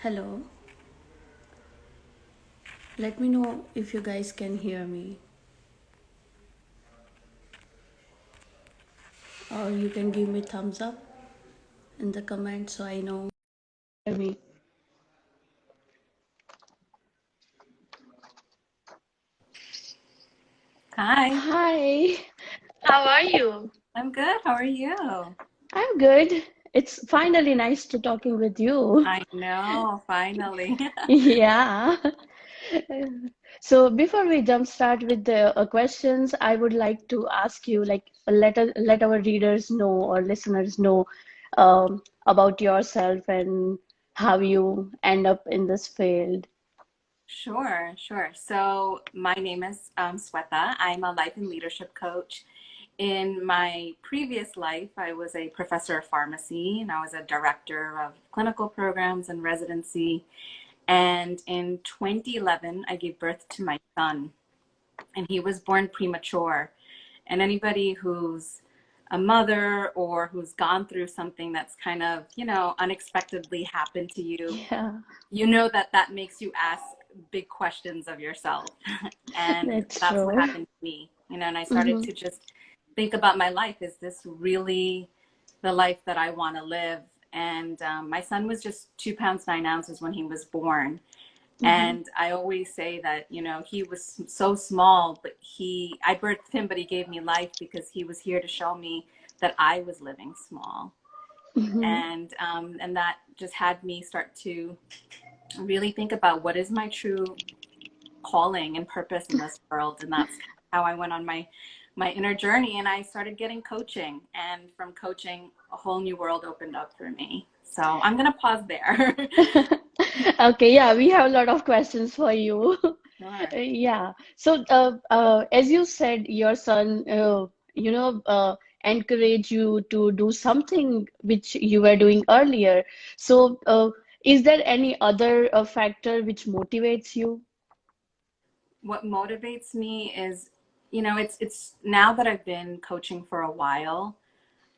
Hello, let me know if you guys can hear me, or you can give me thumbs up in the comments so I know. Hear me. Hi, Hi, how are you? I'm good. How are you? I'm good. It's finally nice to talking with you. I know, finally. Yeah. So before we jump start with the questions, I would like to ask you, like, let our readers know or listeners know about yourself and how you end up in this field. Sure, sure. So my name is Sweta. I'm a life and leadership coach. In my previous life, I was a professor of pharmacy and I was a director of clinical programs and residency. And in 2011, I gave birth to my son, and he was born premature. And anybody who's a mother or who's gone through something that's kind of, unexpectedly happened to you, Yeah, you know that that makes you ask big questions of yourself. And that's that's what true. happened to me, and I started Mm-hmm. to just think about my life. Is this really the life that I want to live? And my son was just 2 pounds 9 ounces when he was born. Mm-hmm. And I always say that, he was so small, but I birthed him, but he gave me life because he was here to show me that I was living small. Mm-hmm. And that just had me start to really think about what is my true calling and purpose in this world. And that's how I went on my inner journey, and I started getting coaching. And from coaching, a whole new world opened up for me. So I'm going to pause there. Okay, yeah, we have a lot of questions for you. Sure. Yeah. So, as you said, your son, you know, encouraged you to do something which you were doing earlier. So, is there any other factor which motivates you? What motivates me is, it's now that I've been coaching for a while,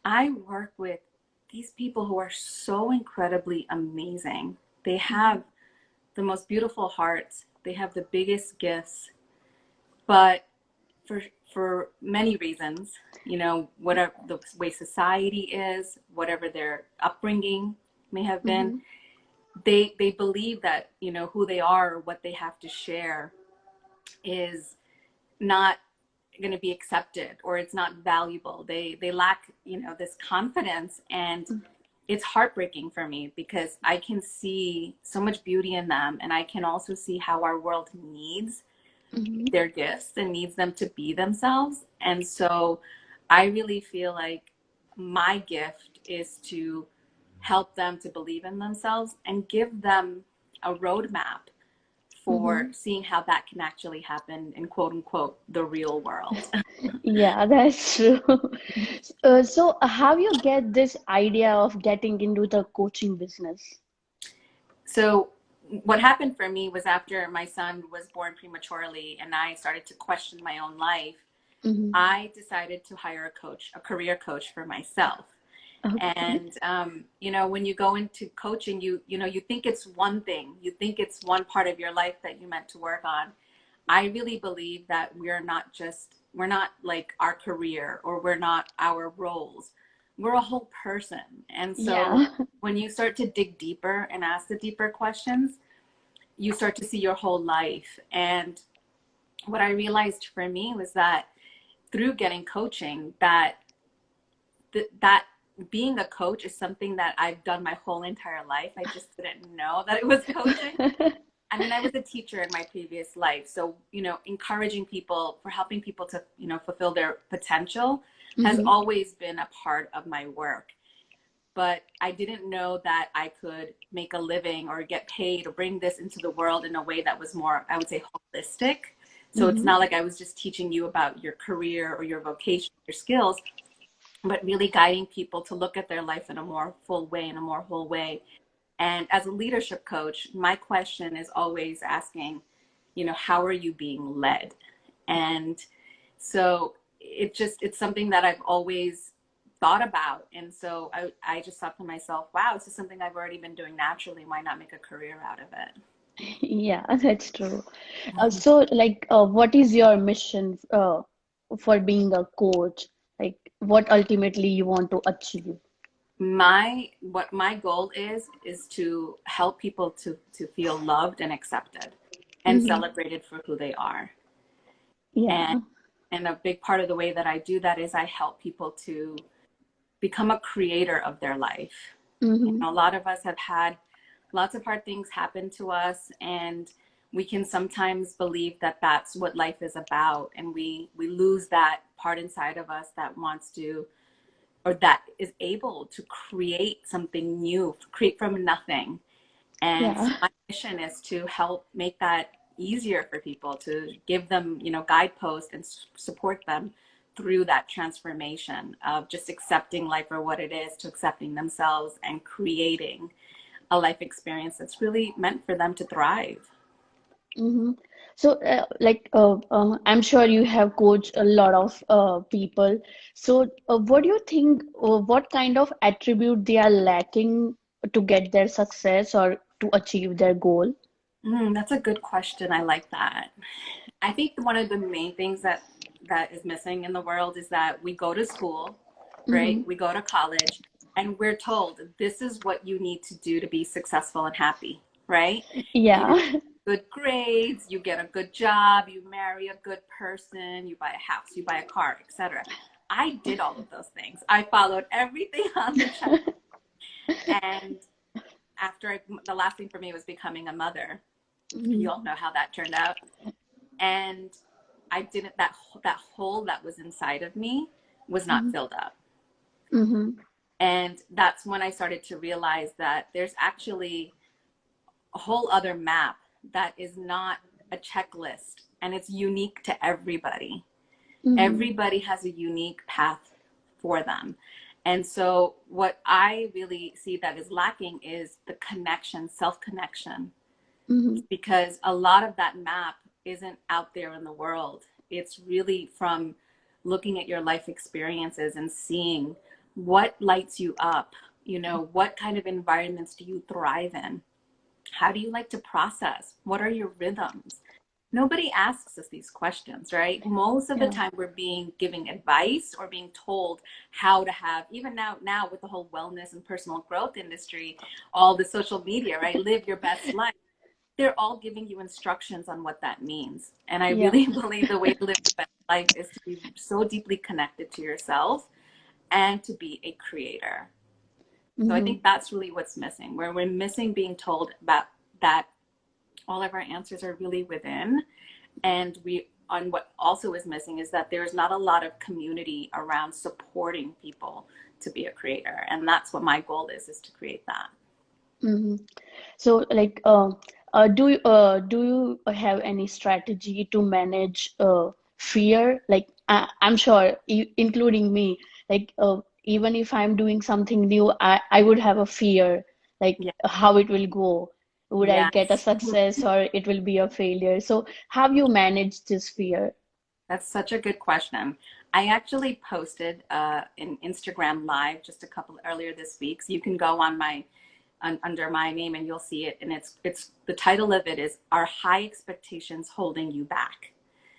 I work with these people who are so incredibly amazing. They have the most beautiful hearts, they have the biggest gifts, but for for many reasons, whatever the way society is, whatever their upbringing may have been, Mm-hmm. they believe that, who they are or what they have to share is not going to be accepted, or it's not valuable. They lack, this confidence. And it's heartbreaking for me because I can see so much beauty in them, and I can also see how our world needs Mm-hmm. their gifts and needs them to be themselves. And so I really feel like my gift is to help them to believe in themselves and give them a roadmap for Mm-hmm. seeing how that can actually happen in quote unquote the real world. Yeah, that's true. So, how you get this idea of getting into the coaching business? So what happened for me was, after my son was born prematurely and I started to question my own life, Mm-hmm. I decided to hire a coach, a career coach for myself. Okay. And when you go into coaching, you think it's one thing, you think it's one part of your life that you meant to work on. I really believe that we're not like our career, or we're not our roles. We're a whole person. And so Yeah. when you start to dig deeper and ask the deeper questions, you start to see your whole life. And what I realized for me was that through getting coaching, that being a coach is something that I've done my whole entire life. I just didn't know that it was coaching. I mean, I was a teacher in my previous life. So, encouraging people, for helping people to, fulfill their potential has Hmm. always been a part of my work. But I didn't know that I could make a living or get paid or bring this into the world in a way that was more, I would say, holistic. So it's Hmm. not like I was just teaching you about your career or your vocation, your skills, but really guiding people to look at their life in a more full way, in a more whole way. And as a leadership coach, my question is always asking, how are you being led? And so it's something that I've always thought about. And so I just thought to myself, wow, this is something I've already been doing naturally. Why not make a career out of it? Yeah, that's true. So, like, what is your mission for being a coach? Like, what ultimately you want to achieve? What my goal is to help people to feel loved and accepted and Hmm. celebrated for who they are. And Yeah. and a big part of the way that I do that is I help people to become a creator of their life. You Hmm. know, a lot of us have had lots of hard things happen to us, and we can sometimes believe that that's what life is about, and we lose that part inside of us that wants to, or that is able to create something new, create from nothing. And so Yeah. my mission is to help make that easier for people, to give them, you know, guideposts and support them through that transformation of just accepting life for what it is, to accepting themselves and creating a life experience that's really meant for them to thrive. Hmm. So, I'm sure you have coached a lot of people. So, what do you think? What kind of attribute they are lacking to get their success or to achieve their goal? That's a good question. I like that. I think one of the main things that is missing in the world is that we go to school, right? Hmm. We go to college, and we're told this is what you need to do to be successful and happy, right? You Yeah. good grades, you get a good job, you marry a good person, you buy a house, you buy a car, etc. I did all of those things. I followed everything on the check, and the last thing for me was becoming a mother. You Hmm. all know how that turned out. And I didn't, that hole that was inside of me was not filled up. Hmm. And that's when I started to realize that there's actually a whole other map that is not a checklist, and it's unique to everybody. Hmm. Everybody has a unique path for them. And so what I really see that is lacking is the connection, self connection, Hmm. because a lot of that map isn't out there in the world. It's really from looking at your life experiences and seeing what lights you up. You know, what kind of environments do you thrive in? How do you like to process? What are your rhythms? Nobody asks us these questions, right? Most of the Yeah. time we're being giving advice or being told how to have, even now with the whole wellness and personal growth industry, all the social media, right? Live your best life, they're all giving you instructions on what that means. And I Yeah. really believe the way to live the best life is to be so deeply connected to yourself and to be a creator. So I Hmm. think that's really what's missing, where we're missing being told about that all of our answers are really within. And on what also is missing is that there's not a lot of community around supporting people to be a creator. And that's what my goal is to create that. Hmm. So, do you have any strategy to manage fear? Like, I'm sure, including me, even if I'm doing something new, I would have a fear, like Yeah. how it will go. Would I get a Yes. success or it will be a failure? So, have you managed this fear? That's such a good question. I actually posted an Instagram live just a couple earlier this week. So you can go on under my name and you'll see it. And it's the title of it is "Are High Expectations Holding You Back?"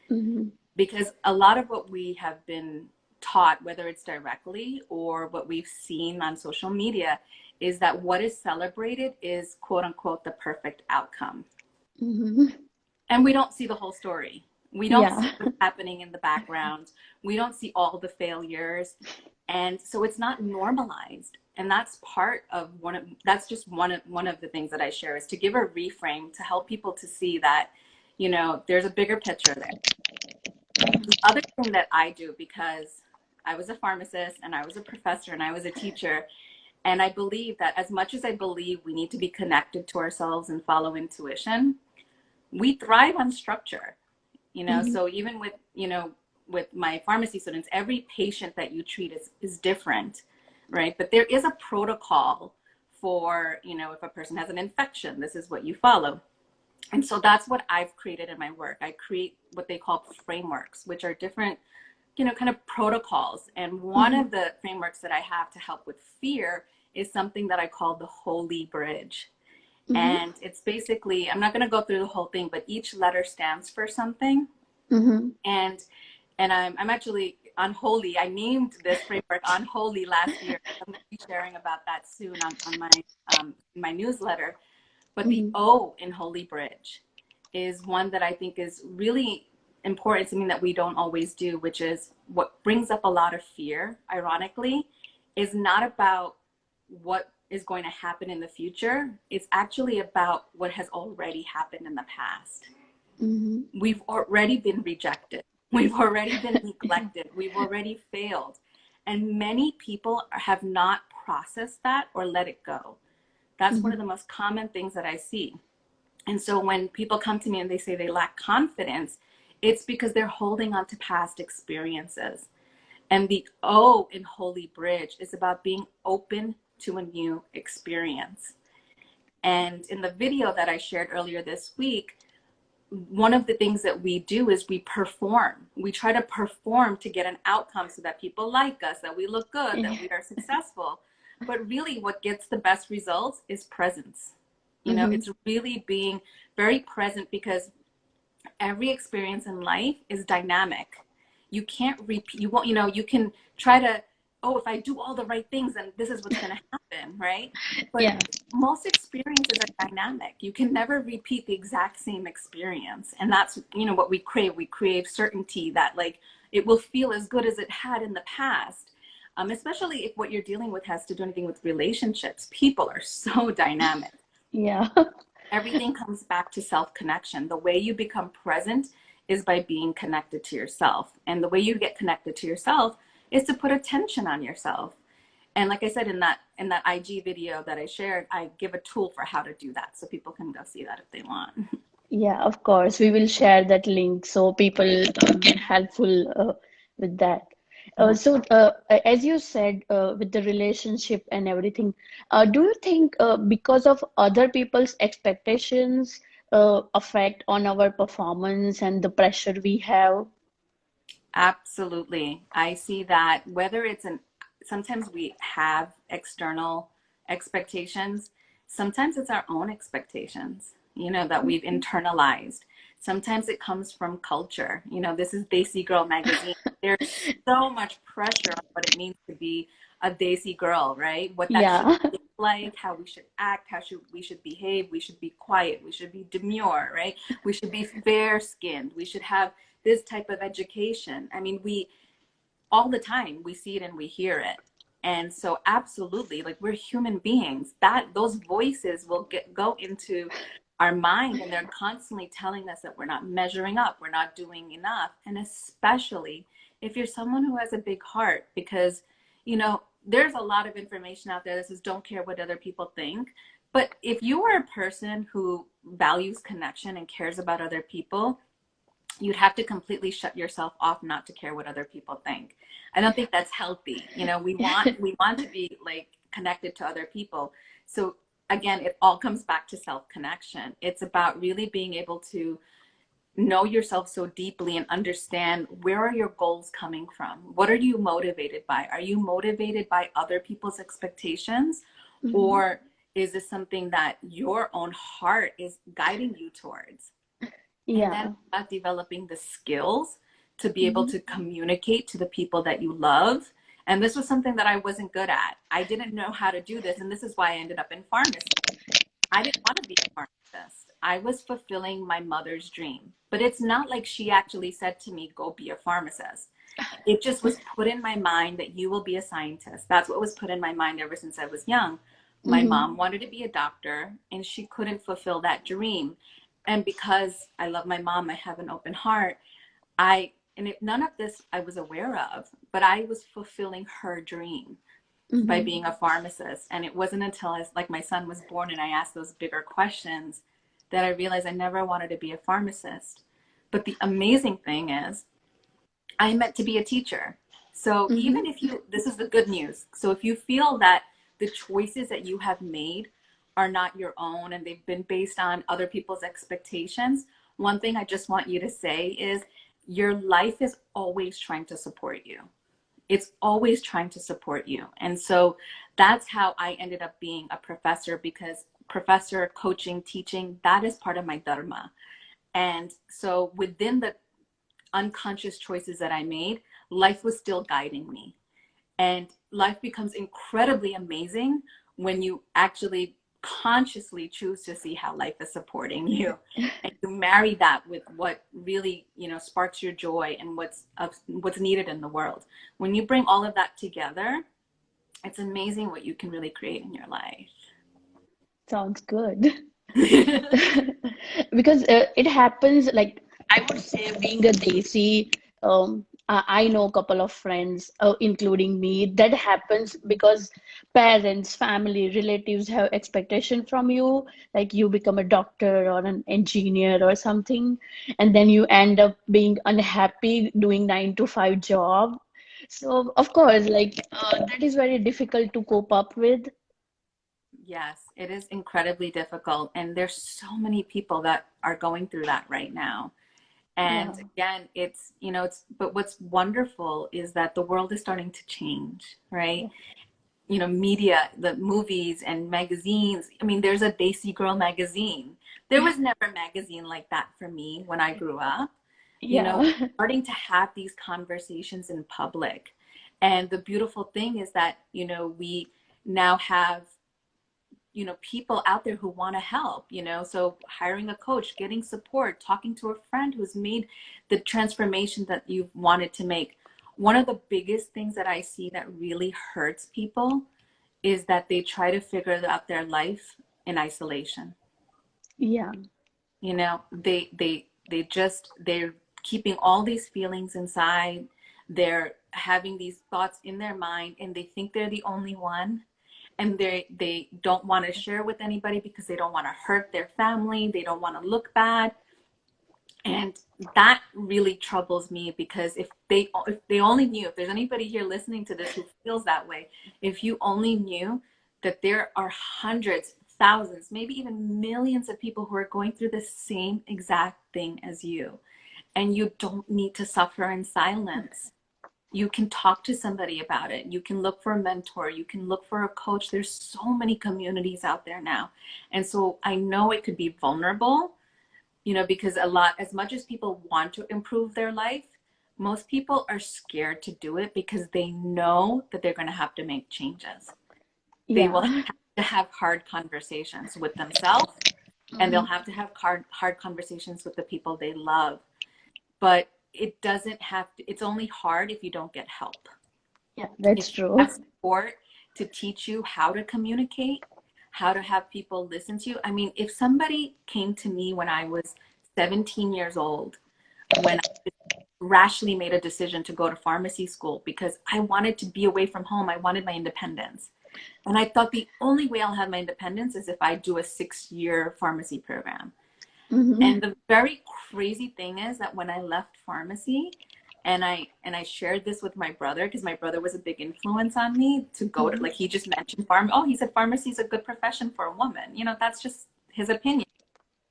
Hmm. Because a lot of what we have been taught, whether it's directly or what we've seen on social media, is that what is celebrated is quote unquote the perfect outcome. Hmm. And we don't see the whole story. We don't see Yeah. what's happening in the background. We don't see all the failures. And so it's not normalized. And that's part of that's just one of the things that I share, is to give a reframe to help people to see that, you know, there's a bigger picture there. The other thing that I do, because I was a pharmacist and I was a professor and I was a teacher, and I believe that as much as I believe we need to be connected to ourselves and follow intuition, we thrive on structure. You know, Hmm. so even with, you know, with my pharmacy students, every patient that you treat is different, right? But there is a protocol for, you know, if a person has an infection, this is what you follow. And so that's what I've created in my work. I create what they call frameworks, which are different kind of protocols. And one of the frameworks that I have to help with fear is something that I call the holy bridge. Mm-hmm. And it's basically, I'm not going to go through the whole thing, but each letter stands for something. Mm-hmm. And I'm actually unholy. I named this framework Unholy last year. I'm going to be sharing about that soon on my newsletter. But the Mm-hmm. O in Holy Bridge is one that I think is really important, something that we don't always do, which is what brings up a lot of fear, ironically, is not about what is going to happen in the future. It's actually about what has already happened in the past. Mm-hmm. We've already been rejected. We've already been neglected. We've already failed. And many people have not processed that or let it go. That's one Mm-hmm. of the most common things that I see. And so when people come to me and they say they lack confidence, it's because they're holding on to past experiences. And the O in Holy Bridge is about being open to a new experience. And in the video that I shared earlier this week, one of the things that we do is we perform. We try to perform to get an outcome so that people like us, that we look good, that Yeah. we are successful. But really, what gets the best results is presence. Mm-hmm. It's really being very present, because every experience in life is dynamic. You can't repeat, you won't, you can try to, oh, if I do all the right things, then this is what's going to happen, right? But Yeah. most experiences are dynamic. You can never repeat the exact same experience. And that's, what we crave. We crave certainty that like it will feel as good as it had in the past. Especially if what you're dealing with has to do anything with relationships. People are so dynamic. Yeah. Everything comes back to self-connection. The way you become present is by being connected to yourself. And the way you get connected to yourself is to put attention on yourself. And like I said, in that IG video that I shared, I give a tool for how to do that. So people can go see that if they want. Yeah, of course. We will share that link so people get helpful with that. As you said, with the relationship and everything, do you think because of other people's expectations affect on our performance and the pressure we have? Absolutely. I see that whether sometimes we have external expectations, sometimes it's our own expectations, that we've Mhm. internalized. Sometimes it comes from culture. This is Desi Girl magazine. There's so much pressure on what it means to be a Desi girl, right? What that should Yeah. look like, how we should act, we should behave, we should be quiet, we should be demure, right? We should be fair skinned, we should have this type of education. I mean, we all the time we see it and we hear it. And so absolutely, like we're human beings, that those voices will go into our mind, and they're constantly telling us that we're not measuring up, we're not doing enough. And especially if you're someone who has a big heart, because there's a lot of information out there that says don't care what other people think. But if you are a person who values connection and cares about other people, you'd have to completely shut yourself off not to care what other people think. I don't think that's healthy. We want to be like connected to other people. So again, it all comes back to self-connection. It's about really being able to know yourself so deeply and understand, where are your goals coming from? What are you motivated by? Are you motivated by other people's expectations? Mhm. Or is this something that your own heart is guiding you towards? And then Yeah. about developing the skills to be able Mhm. to communicate to the people that you love. And this was something that I wasn't good at. I didn't know how to do this. And this is why I ended up in pharmacy. I didn't want to be a pharmacist. I was fulfilling my mother's dream. But it's not like she actually said to me, go be a pharmacist. It just was put in my mind that you will be a scientist. That's what was put in my mind ever since I was young. My Mhm. mom wanted to be a doctor, and she couldn't fulfill that dream. And because I love my mom, I have an open heart. None of this I was aware of, but I was fulfilling her dream by Mhm. being a pharmacist. And it wasn't until like my son was born and I asked those bigger questions that I realized I never wanted to be a pharmacist. But the amazing thing is, I meant to be a teacher. So Mhm. even if this is the good news. So if you feel that the choices that you have made are not your own and they've been based on other people's expectations, one thing I just want you to say is your life is always trying to support you. It's always trying to support you. And so that's how I ended up being a professor, because professor, coaching, teaching, that is part of my dharma. And so within the unconscious choices that I made, life was still guiding me. And life becomes incredibly amazing when you actually consciously choose to see how life is supporting you, and you marry that with what really, sparks your joy and what's needed in the world. When you bring all of that together, it's amazing what you can really create in your life. Sounds good. Because it happens, like I would say, being a Desi, I know a couple of friends, including me, that happens because parents, family, relatives have expectation from you, like you become a doctor or an engineer or something, and then you end up being unhappy doing 9 to 5 job. So of course, like that is very difficult to cope up with. Yes, it is incredibly difficult. And there's so many people that are going through that right now. Yeah. And again, but what's wonderful is that the world is starting to change, right? Yeah. Media, the movies and magazines. I mean, there's a Desi Girl magazine. There was never a magazine like that for me when I grew up. Yeah. Starting to have these conversations in public. And the beautiful thing is that, we now have people out there who want to help, so hiring a coach, getting support, talking to a friend who's made the transformation that you've wanted to make. One of the biggest things that I see that really hurts people is that they try to figure out their life in isolation. Yeah. They're keeping all these feelings inside. They're having these thoughts in their mind, and they think they're the only one, and they don't want to share with anybody because they don't want to hurt their family, they don't want to look bad. And that really troubles me, because if they only knew, if there's anybody here listening to this who feels that way, if you only knew that there are hundreds, thousands, maybe even millions of people who are going through the same exact thing as you, and you don't need to suffer in silence. You can talk to somebody about it. You can look for a mentor. You can look for a coach. There's so many communities out there now. And so I know it could be vulnerable, because as much as people want to improve their life, most people are scared to do it because they know that they're going to have to make changes. They will Yeah. have to have hard conversations with themselves, and they'll Mhm. have to have hard conversations with the people they love. But it doesn't have to, it's only hard if you don't get help. Yeah, If that's you true. have support to teach you how to communicate, how to have people listen to you. I mean, if somebody came to me when I was 17 years old, when I rashly made a decision to go to pharmacy school because I wanted to be away from home, I wanted my independence. And I thought the only way I'll have my independence is if I do a 6-year pharmacy program. Hmm. And the very crazy thing is that when I left pharmacy, and I shared this with my brother, because my brother was a big influence on me to go to, like, he just mentioned he said pharmacy is a good profession for a woman. That's just his opinion.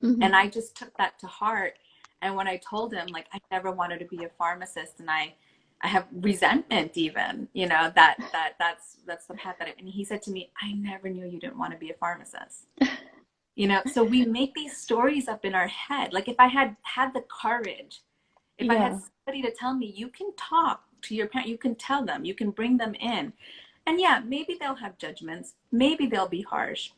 And Hmm. I just took that to heart. And when I told him, like, I never wanted to be a pharmacist, and I have resentment even, that's the path and he said to me, I never knew you didn't want to be a pharmacist. So we make these stories up in our head. Like, if I had had the courage, if I had Yeah. somebody to tell me, you can talk to your parent, you can tell them, you can bring them in. And yeah, maybe they'll have judgments, maybe they'll be harsh.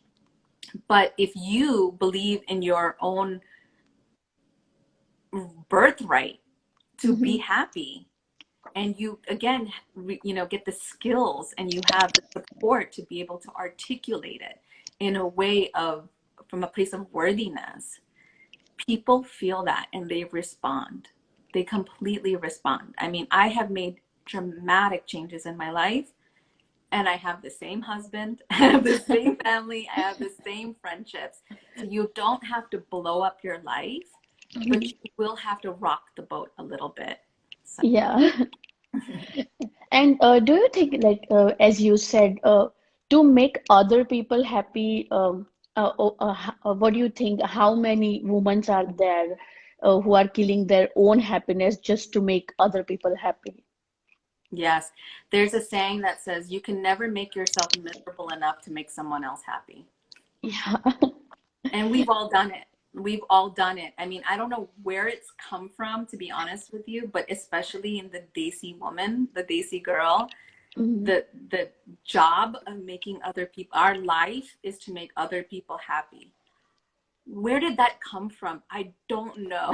But if you believe in your own birthright to be Hmm. happy, and you again get the skills, and you have the support to be able to articulate it in a way of from a place of worthiness, people feel that and they respond. They completely respond. I mean, I have made dramatic changes in my life, and I have the same husband, I have the same family, I have the same friendships. So you don't have to blow up your life, but Hmm. you will have to rock the boat a little bit. So Yeah. And do you think, like, as you said, to make other people happy, what do you think? How many women are there? who are killing their own happiness just to make other people happy. Yes. There's a saying that says you can never make yourself miserable enough to make someone else happy. Yeah. And we've all done it. We've all done it. I mean, I don't know where it's come from, to be honest with you, but especially in the Desi woman, the Desi girl, Mhm. the job of making other people, our life is to make other people happy. Where did that come from? I don't know.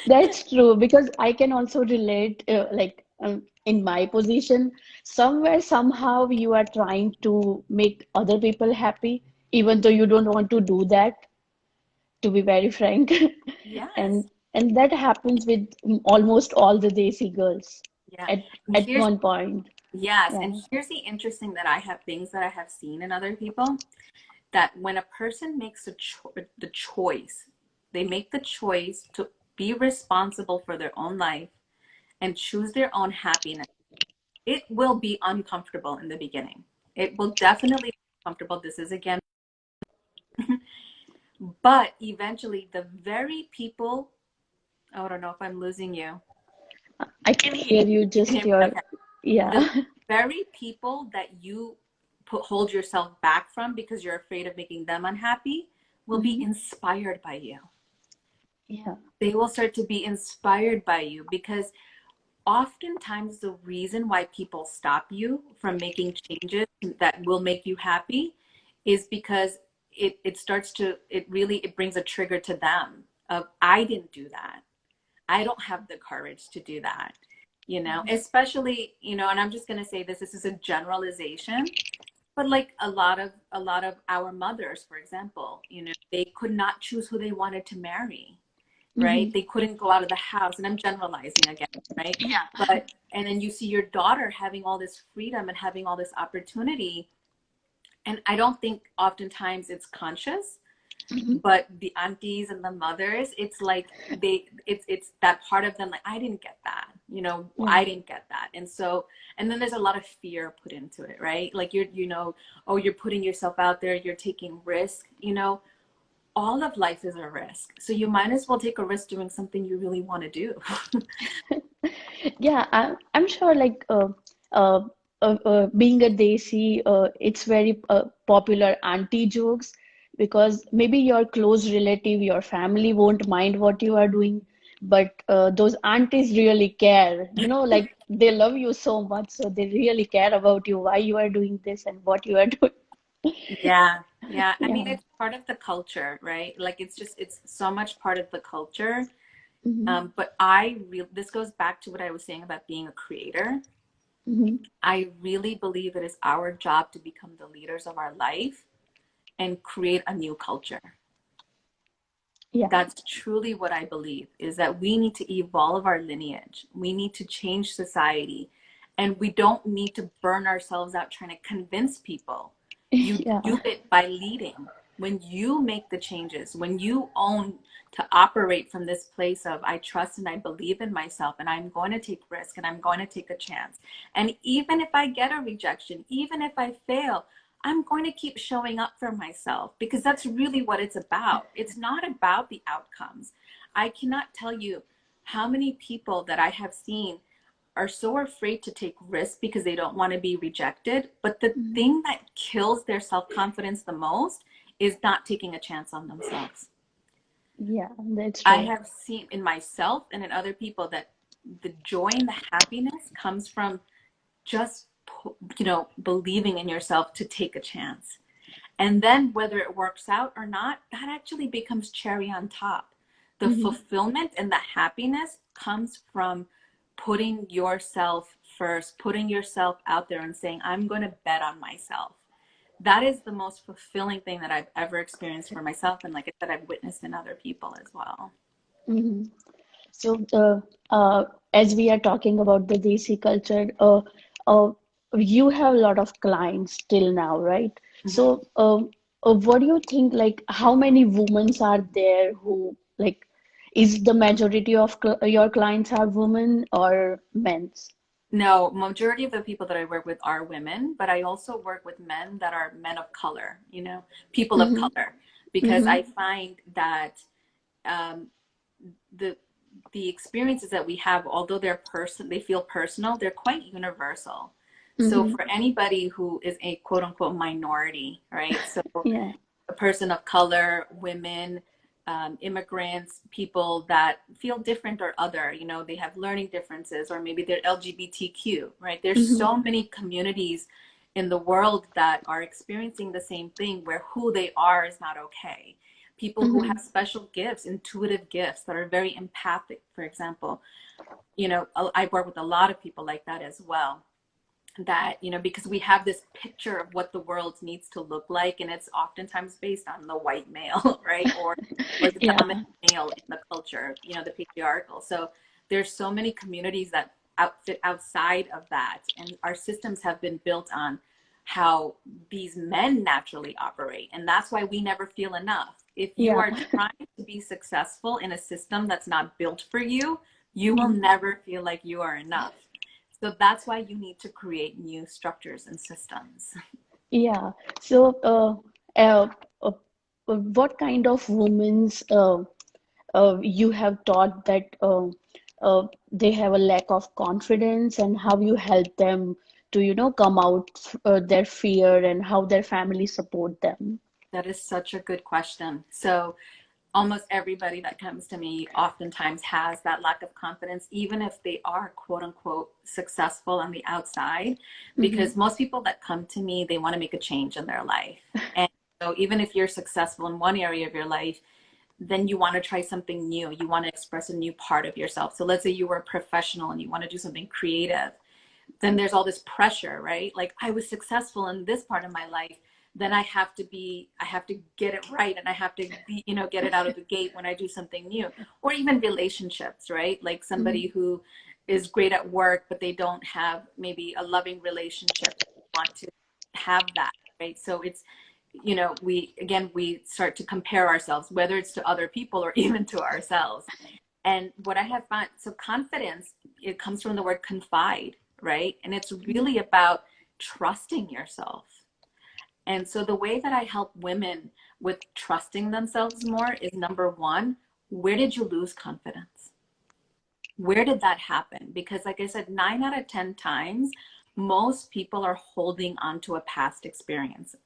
That's true because I can also relate, in my position, somewhere, somehow you are trying to make other people happy, even though you don't want to do that, to be very frank. Yes. And that happens with almost all the Desi girls Yeah. at And at here's, one point. yes. And Yeah. here's the interesting that I have things that I have seen in other people, that when a person makes the choice, they make the choice to be responsible for their own life and choose their own happiness, it will be uncomfortable in the beginning. It will definitely be uncomfortable. This is again, but eventually the very people, oh, I don't know if I'm losing you. I can hear you, You can hear just me? your, Okay. The yeah. very people that you hold yourself back from because you're afraid of making them unhappy will be Mhm. inspired by you. Yeah. They will start to be inspired by you because oftentimes the reason why people stop you from making changes that will make you happy is because it starts to, it brings a trigger to them of, I didn't do that. I don't have the courage to do that, especially, and I'm just going to say this is a generalization, but like a lot of our mothers, for example, they could not choose who they wanted to marry, right? Mhm. They couldn't go out of the house, and I'm generalizing again, right? Yeah. But and then you see your daughter having all this freedom and having all this opportunity, and I don't think oftentimes it's conscious, Mhm. but the aunties and the mothers, it's like it's that part of them, like, I didn't get that, Yeah. I didn't get that. And so, and then there's a lot of fear put into it, right? Like oh, you're putting yourself out there, you're taking risk, all of life is a risk. So you might as well take a risk doing something you really want to do. Yeah, I'm sure uh, being a Desi, it's very popular auntie jokes because maybe your close relative, your family won't mind what you are doing, but those aunties really care. Like they love you so much, so they really care about you, why you are doing this and what you are doing. Yeah. Yeah. I mean, Yeah. it's part of the culture, right? Like it's so much part of the culture. Hmm. But this goes back to what I was saying about being a creator. Hmm. I really believe it is our job to become the leaders of our life and create a new culture. Yeah. That's truly what I believe, is that we need to evolve our lineage. We need to change society. And we don't need to burn ourselves out trying to convince people. You Yeah. do it by leading. When you make the changes, when you own to operate from this place of, I trust and I believe in myself and I'm going to take risk and I'm going to take a chance. And even if I get a rejection, even if I fail, I'm going to keep showing up for myself, because that's really what it's about. It's not about the outcomes. I cannot tell you how many people that I have seen are so afraid to take risks because they don't want to be rejected. But the Mhm. thing that kills their self-confidence the most is not taking a chance on themselves. Yeah, that's I true. have seen in myself and in other people that the joy and the happiness comes from just, believing in yourself to take a chance. And then whether it works out or not, that actually becomes cherry on top. The Hmm. fulfillment and the happiness comes from putting yourself first, putting yourself out there and saying, I'm going to bet on myself. That is the most fulfilling thing that I've ever experienced for myself. And like I said, I've witnessed in other people as well. Hmm. So, as we are talking about the Desi culture, uh, you have a lot of clients till now, right? Mhm. So, what do you think? Like, how many women are there who like? Is the majority of cl your clients are women or men's? No, majority of the people that I work with are women, but I also work with men that are men of color, people of Mm-hmm. color, because Mm-hmm. I find that um, the the experiences that we have, although they feel personal, they're quite universal. So Mm-hmm. for anybody who is a quote unquote minority, right? So Yeah. a person of color, women, immigrants, people that feel different or other, they have learning differences, or maybe they're LGBTQ, right? There's Mm-hmm. so many communities in the world that are experiencing the same thing where who they are is not okay. People who Mm-hmm. have special gifts, intuitive gifts that are very empathic, for example. I work with a lot of people like that as well, that because we have this picture of what the world needs to look like, and it's oftentimes based on the white male, right, or the dominant Yeah. male in the culture, the patriarchal. So there's so many communities that outfit outside of that, and our systems have been built on how these men naturally operate, and that's why we never feel enough. If you Yeah. are trying to be successful in a system that's not built for you, you will Mm-hmm. never feel like you are enough. So that's why you need to create new structures and systems. Yeah. So, uh, uh, what kind of women's you have taught that they have a lack of confidence, and how you help them to, come out their fear, and how their family support them? That is such a good question. So almost everybody that comes to me oftentimes has that lack of confidence, even if they are quote unquote successful on the outside, Mm-hmm. because most people that come to me, they want to make a change in their life. And so even if you're successful in one area of your life, then you want to try something new. You want to express a new part of yourself. So let's say you were a professional and you want to do something creative. Then there's all this pressure, right? Like, I was successful in this part of my life, then I have to get it right, and I have to be, get it out of the gate when I do something new. Or even relationships, right? Like somebody who is great at work, but they don't have maybe a loving relationship, want to have that, right? So it's, we start to compare ourselves, whether it's to other people or even to ourselves. And what I have found, so confidence, it comes from the word confide, right? And it's really about trusting yourself. And so the way that I help women with trusting themselves more is, number one, where did you lose confidence? Where did that happen? Because, like I said, 9 out of 10 times, most people are holding on to a past experience.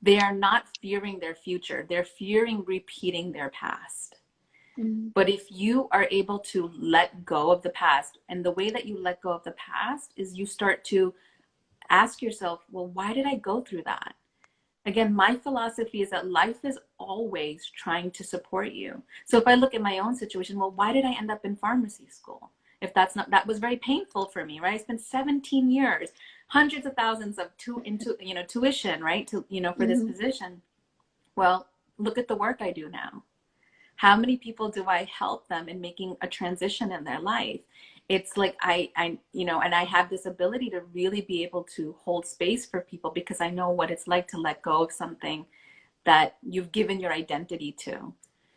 They are not fearing their future, they're fearing repeating their past. Mm-hmm. But if you are able to let go of the past, and the way that you let go of the past is you start to ask yourself, well, why did I go through that? Again, my philosophy is that life is always trying to support you. So if I look at my own situation, well, why did I end up in pharmacy school? If that was very painful for me, right? I spent 17 years, hundreds of thousands of tuition, right? For this Mm-hmm. position. Well, look at the work I do now. How many people do I help them in making a transition in their life? It's like and I have this ability to really be able to hold space for people because I know what it's like to let go of something that you've given your identity to.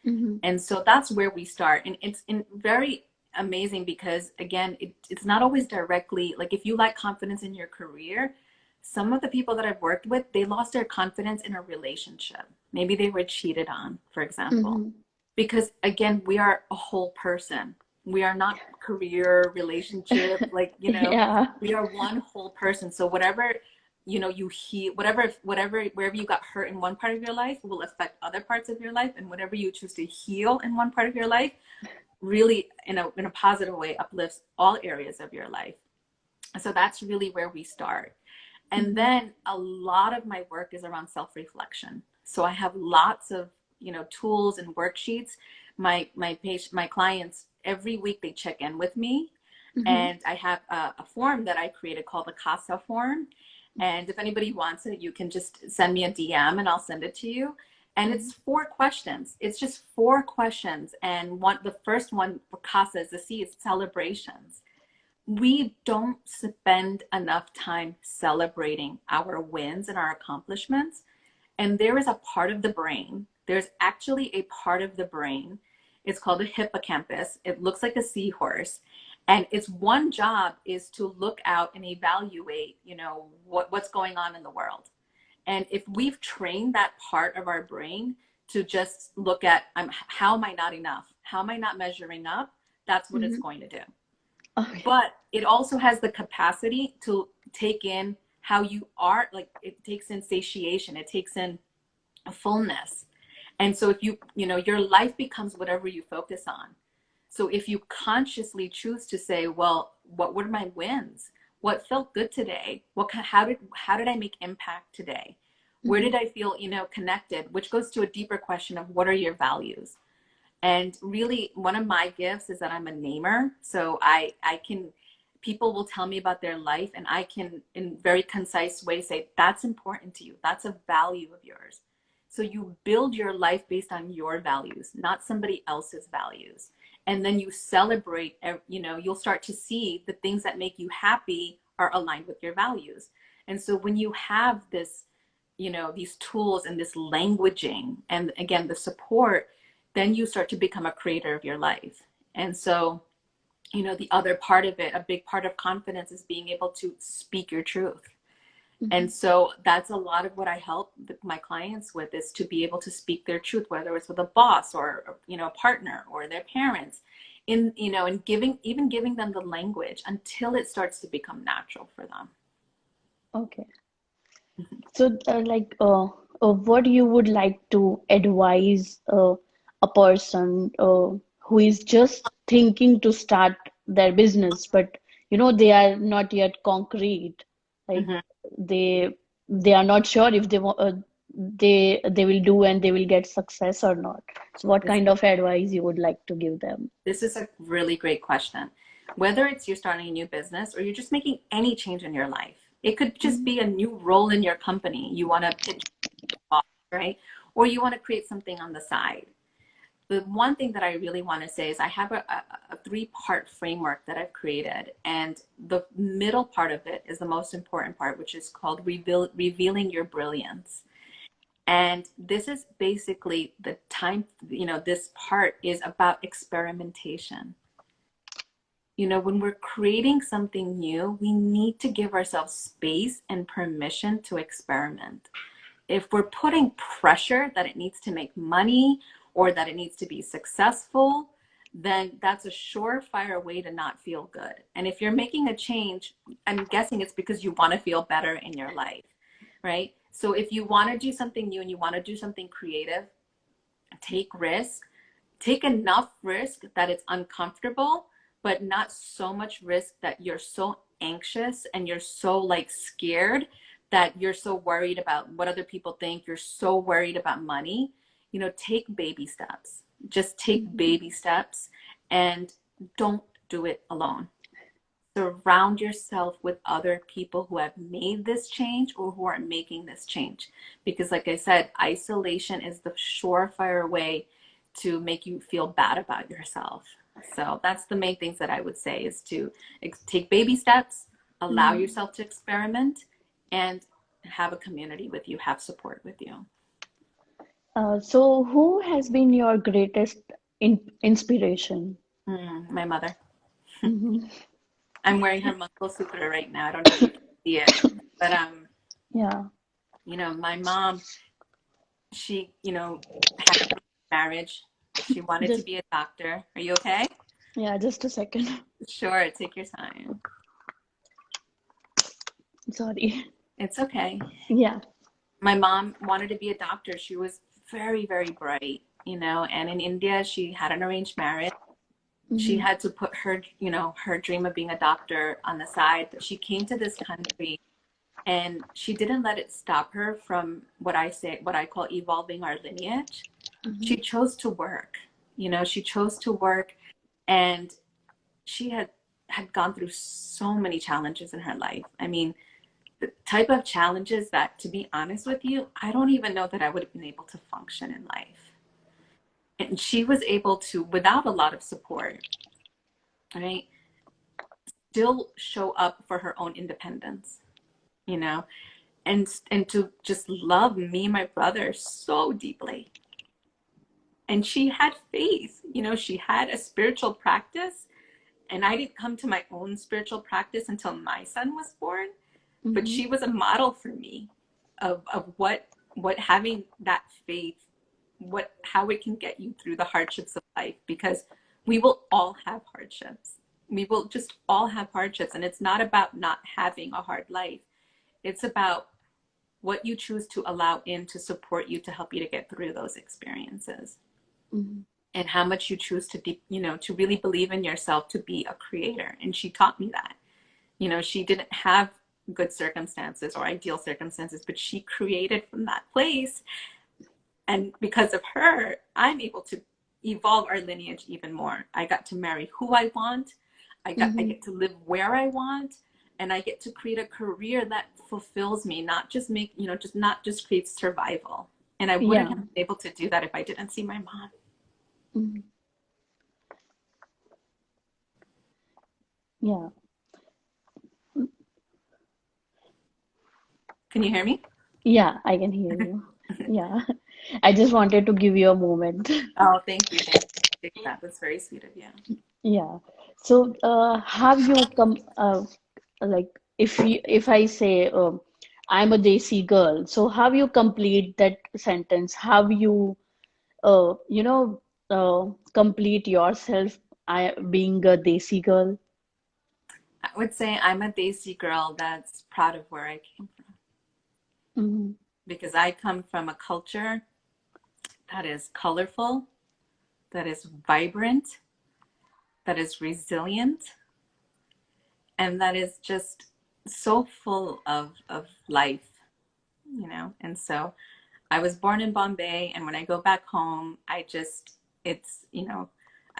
Mm-hmm. And so that's where we start. And it's very amazing because, again, it's not always directly, like, if you lack confidence in your career, some of the people that I've worked with, they lost their confidence in a relationship. Maybe they were cheated on, for example. Mm-hmm. Because, again, we are a whole person. We are not career, relationship, like, Yeah. we are one whole person. So whatever, you heal, whatever, wherever you got hurt in one part of your life will affect other parts of your life. And whatever you choose to heal in one part of your life really, in a positive way, uplifts all areas of your life. So that's really where we start. And Mm-hmm. then a lot of my work is around self-reflection. So I have lots of, tools and worksheets. My clients, every week they check in with me, Mm-hmm. and I have a form that I created called the CASA form. And if anybody wants it, you can just send me a DM and I'll send it to you. And Mm-hmm. it's 4 questions. It's just 4 questions. And the first one for CASA is the C, is celebrations. We don't spend enough time celebrating our wins and our accomplishments. And there is a part of the brain, there's actually a part of the brain, it's called the hippocampus. It looks like a seahorse. And its one job is to look out and evaluate, what's going on in the world. And if we've trained that part of our brain to just look at, how am I not enough? How am I not measuring up? That's what it's Mm-hmm. going to do. Okay. But it also has the capacity to take in how you are, like it takes in satiation, it takes in a fullness. And so if your life becomes whatever you focus on. So if you consciously choose to say, well, what were my wins? What felt good today? How did I make impact today? Where Mm-hmm. did I feel, connected? Which goes to a deeper question of what are your values? And really, one of my gifts is that I'm a namer. So I can, people will tell me about their life, and I can, in very concise way, say, that's important to you. That's a value of yours. So you build your life based on your values, not somebody else's values. And then you celebrate, you'll start to see the things that make you happy are aligned with your values. And so when you have this, these tools and this languaging, and again, the support, then you start to become a creator of your life. And so, the other part of it, a big part of confidence, is being able to speak your truth. Mm-hmm. And so that's a lot of what I help my clients with, is to be able to speak their truth, whether it's with a boss or, a partner or their parents, and giving them the language until it starts to become natural for them. Okay. So, what you would like to advise a person who is just thinking to start their business, but they are not yet concrete, like Mhm. they they are not sure if they will do and they will get success or not. So, what This, kind of advice you would like to give them? this is a really great question. Whether it's you're starting a new business or you're just making any change in your life, it could just Mhm. be a new role in your company. You want to pitch, right? Or you want to create something on the side. The one thing that I really want to say is I have a three-part framework that I've created. And the middle part of it is the most important part, which is called revealing your brilliance. And this is basically the time, this part is about experimentation. When we're creating something new, we need to give ourselves space and permission to experiment. If we're putting pressure that it needs to make money or that it needs to be successful, then that's a surefire way to not feel good. And if you're making a change, I'm guessing it's because you want to feel better in your life, right? So if you want to do something new and you want to do something creative, take risk. Take enough risk that it's uncomfortable, but not so much risk that you're so anxious and you're so like scared that you're so worried about what other people think. You're so worried about money. Take baby steps. Just take Mhm. baby steps, and don't do it alone. Surround yourself with other people who have made this change or who are making this change. Because, like I said, isolation is the surefire way to make you feel bad about yourself. So that's the main things that I would say, is to take baby steps, allow Mhm. yourself to experiment, and have a community with you, have support with you. So, who has been your greatest inspiration? My mother. Hmm. I'm wearing her Mangalsutra right now. I don't know if you can see it, but Yeah, my mom, she, had a marriage. She wanted to just be a doctor. Are you okay? yeah, just a second. Sure, take your time. Sorry. It's okay. Yeah. My mom wanted to be a doctor. She was very, very bright, and in India, she had an arranged marriage. She Hmm. had to put her dream of being a doctor on the side, but she came to this country and she didn't let it stop her from what I call evolving our lineage. Hmm. She chose to work. She chose to work, and she had gone through so many challenges in her life. I mean, the type of challenges that, to be honest with you, I don't even know that I would have been able to function in life. And she was able to, without a lot of support, right, still show up for her own independence, you know, and to just love me, my brother, so deeply. And she had faith, she had a spiritual practice. And I didn't come to my own spiritual practice until my son was born, but Hmm. she was a model for me of what having that faith how it can get you through the hardships of life, because we will all have hardships. We will just all have hardships, and it's not about not having a hard life. It's about what you choose to allow in to support you, to help you to get through those experiences. Mhm. And how much you choose to to really believe in yourself, to be a creator. And she taught me that. She didn't have good circumstances or ideal circumstances, but she created from that place. And because of her, I'm able to evolve our lineage even more. I got to marry who I want. I Mhm. get to live where I want, and I get to create a career that fulfills me, not just not just create survival. And I wouldn't Yeah. have been able to do that if I didn't see my mom. Mhm. Yeah. Can you hear me? Yeah, I can hear you. Yeah. I just wanted to give you a moment. Oh, thank you. Thank you. That's very sweet of you. Yeah. So, have you come like if I say I'm a Desi girl, so have you complete that sentence? Have you uh, you know complete yourself I being a Desi girl? I would say I'm a Desi girl that's proud of where I came from, Hmm. because I come from a culture that is colorful, that is vibrant, that is resilient, and that is just so full of life. And so I was born in Bombay, and when I go back home, I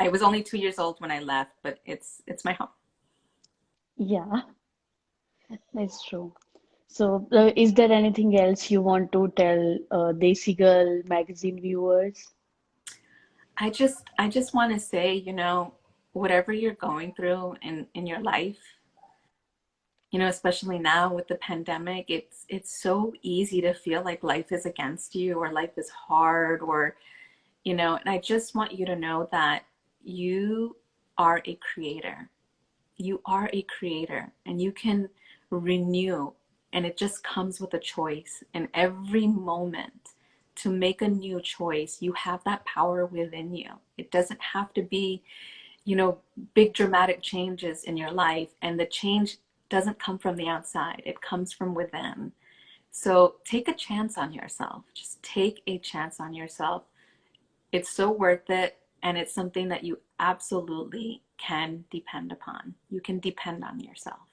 was only 2 years old when I left, but it's my home. Yeah, that's true. So, is there anything else you want to tell Desi Girl magazine viewers? I just want to say, whatever you're going through in your life, especially now with the pandemic, it's so easy to feel like life is against you, or life is hard, or and I just want you to know that you are a creator. You are a creator, and you can renew, and it just comes with a choice. And every moment to make a new choice, you have that power within you. It doesn't have to be, you know, big dramatic changes in your life, and the change doesn't come from the outside. It comes from within. So take a chance on yourself. Just take a chance on yourself. It's so worth it, and it's something that you absolutely can depend upon. You can depend on yourself.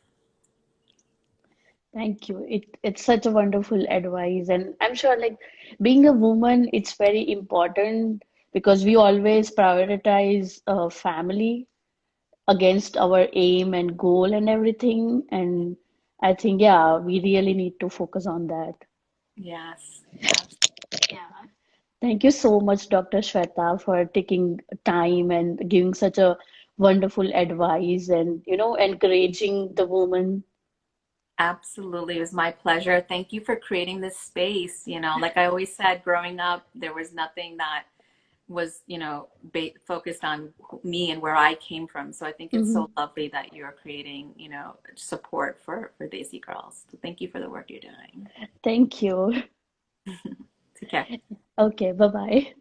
Thank you. It's such a wonderful advice, and I'm sure like being a woman, it's very important because we always prioritize family against our aim and goal and everything. And I think yeah, we really need to focus on that. Yes, yes, Thank you so much, Dr. Shweta, for taking time and giving such a wonderful advice and encouraging the woman. absolutely. It was my pleasure. Thank you for creating this space. Like I always said, growing up, there was nothing that was, focused on me and where I came from. So I think it's Hmm. so lovely that you're creating, support for Desi girls. So thank you for the work you're doing. Thank you. Take care. Okay, bye bye.